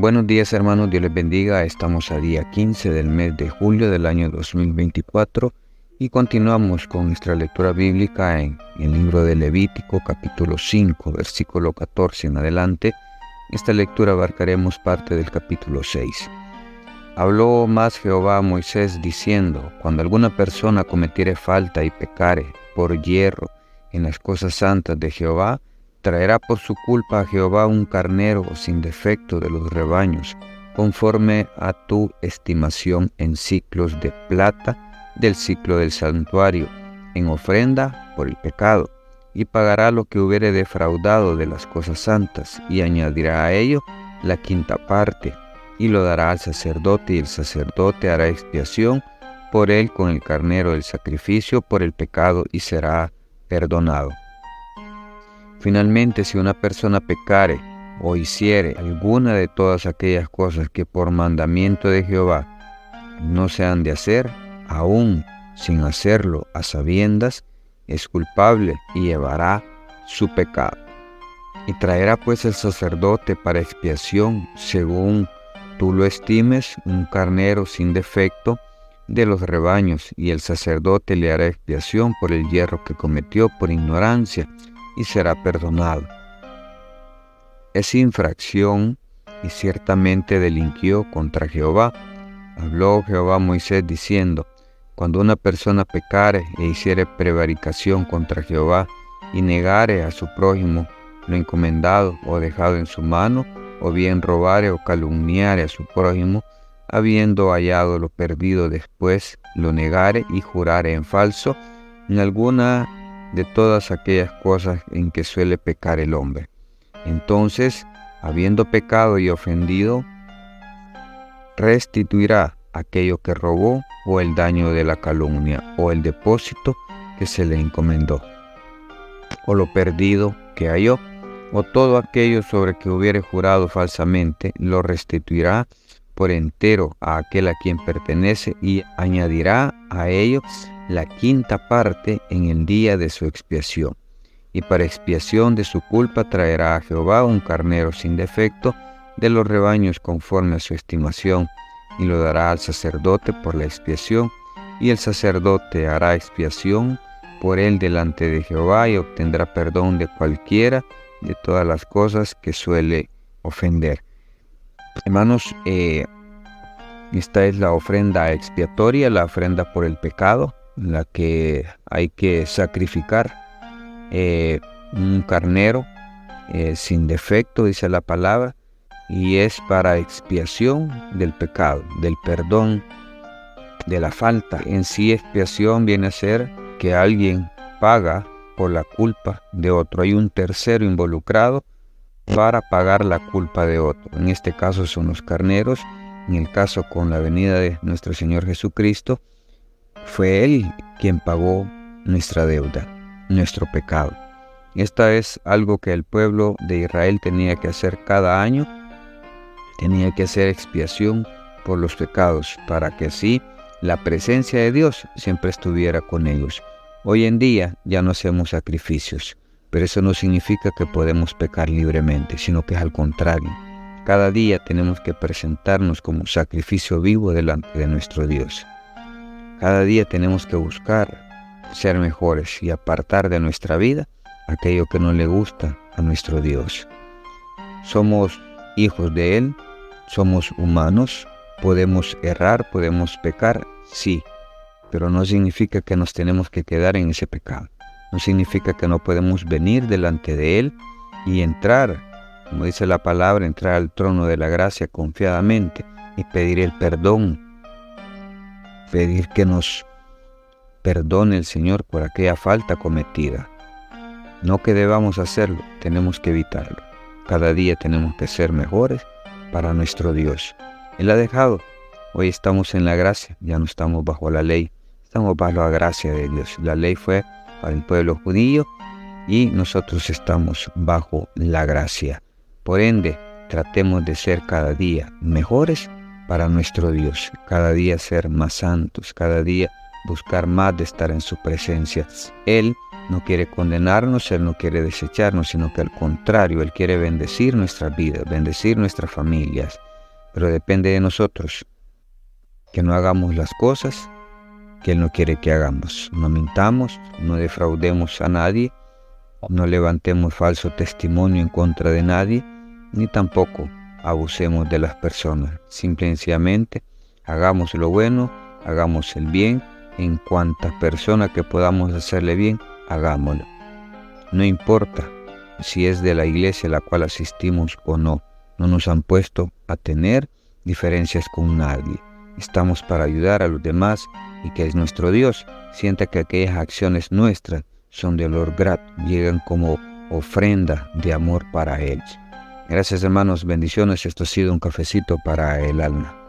Buenos días, hermanos, Dios les bendiga. Estamos a día 15 del mes de julio del año 2024 y continuamos con nuestra lectura bíblica en el libro de Levítico, capítulo 5, versículo 14 en adelante. Esta lectura abarcaremos parte del capítulo 6. Habló más Jehová a Moisés diciendo: cuando alguna persona cometiere falta y pecare por yerro en las cosas santas de Jehová, traerá por su culpa a Jehová un carnero sin defecto de los rebaños, conforme a tu estimación en siclos de plata del siclo del santuario, en ofrenda por el pecado, y pagará lo que hubiere defraudado de las cosas santas, y añadirá a ello la quinta parte, y lo dará al sacerdote, y el sacerdote hará expiación por él con el carnero del sacrificio por el pecado, y será perdonado. Finalmente, si una persona pecare o hiciere alguna de todas aquellas cosas que por mandamiento de Jehová no se han de hacer, aún sin hacerlo a sabiendas, es culpable y llevará su pecado. Y traerá pues el sacerdote para expiación, según tú lo estimes, un carnero sin defecto de los rebaños, y el sacerdote le hará expiación por el yerro que cometió por ignorancia, y será perdonado. Es infracción y ciertamente delinquió contra Jehová. Habló Jehová a Moisés diciendo: cuando una persona pecare e hiciere prevaricación contra Jehová, y negare a su prójimo lo encomendado o dejado en su mano, o bien robare o calumniare a su prójimo, habiendo hallado lo perdido después, lo negare y jurare en falso, en alguna de todas aquellas cosas en que suele pecar el hombre. Entonces, habiendo pecado y ofendido, restituirá aquello que robó, o el daño de la calumnia, o el depósito que se le encomendó, o lo perdido que halló, o todo aquello sobre que hubiere jurado falsamente, lo restituirá por entero a aquel a quien pertenece, y añadirá a ello la quinta parte en el día de su expiación. Y para expiación de su culpa traerá a Jehová un carnero sin defecto de los rebaños conforme a su estimación, y lo dará al sacerdote por la expiación, y el sacerdote hará expiación por él delante de Jehová, y obtendrá perdón de cualquiera de todas las cosas que suele ofender. Hermanos, esta es la ofrenda expiatoria, la ofrenda por el pecado, en la que hay que sacrificar un carnero sin defecto, dice la palabra, y es para expiación del pecado, del perdón de la falta. En sí, expiación viene a ser que alguien paga por la culpa de otro. Hay un tercero involucrado para pagar la culpa de otro. En este caso son los carneros. En el caso con la venida de nuestro Señor Jesucristo, fue Él quien pagó nuestra deuda, nuestro pecado. Esta es algo que el pueblo de Israel tenía que hacer cada año. Tenía que hacer expiación por los pecados, para que así la presencia de Dios siempre estuviera con ellos. Hoy en día ya no hacemos sacrificios, pero eso no significa que podemos pecar libremente, sino que es al contrario. Cada día tenemos que presentarnos como sacrificio vivo delante de nuestro Dios. Cada día tenemos que buscar ser mejores y apartar de nuestra vida aquello que no le gusta a nuestro Dios. Somos hijos de Él, somos humanos, podemos errar, podemos pecar, sí, pero no significa que nos tenemos que quedar en ese pecado. No significa que no podemos venir delante de Él y entrar, como dice la palabra, entrar al trono de la gracia confiadamente y pedir el perdón, pedir que nos perdone el Señor por aquella falta cometida. No que debamos hacerlo, tenemos que evitarlo. Cada día tenemos que ser mejores para nuestro Dios. Él ha dejado. Hoy estamos en la gracia, ya no estamos bajo la ley, estamos bajo la gracia de Dios. La ley fue para el pueblo judío y nosotros estamos bajo la gracia. Por ende, tratemos de ser cada día mejores para nuestro Dios, cada día ser más santos, cada día buscar más de estar en su presencia. Él no quiere condenarnos, Él no quiere desecharnos, sino que al contrario, Él quiere bendecir nuestras vidas, bendecir nuestras familias, pero depende de nosotros que no hagamos las cosas que Él no quiere que hagamos. No mintamos, no defraudemos a nadie, no levantemos falso testimonio en contra de nadie, ni tampoco abusemos de las personas. Simple y sencillamente hagamos lo bueno, hagamos el bien. En cuantas personas que podamos hacerle bien, hagámoslo. No importa si es de la iglesia a la cual asistimos o no. No nos han puesto a tener diferencias con nadie. Estamos para ayudar a los demás y que nuestro Dios sienta que aquellas acciones nuestras son de olor grato, llegan como ofrenda de amor para Él. Gracias, hermanos, bendiciones. Esto ha sido un cafecito para el alma.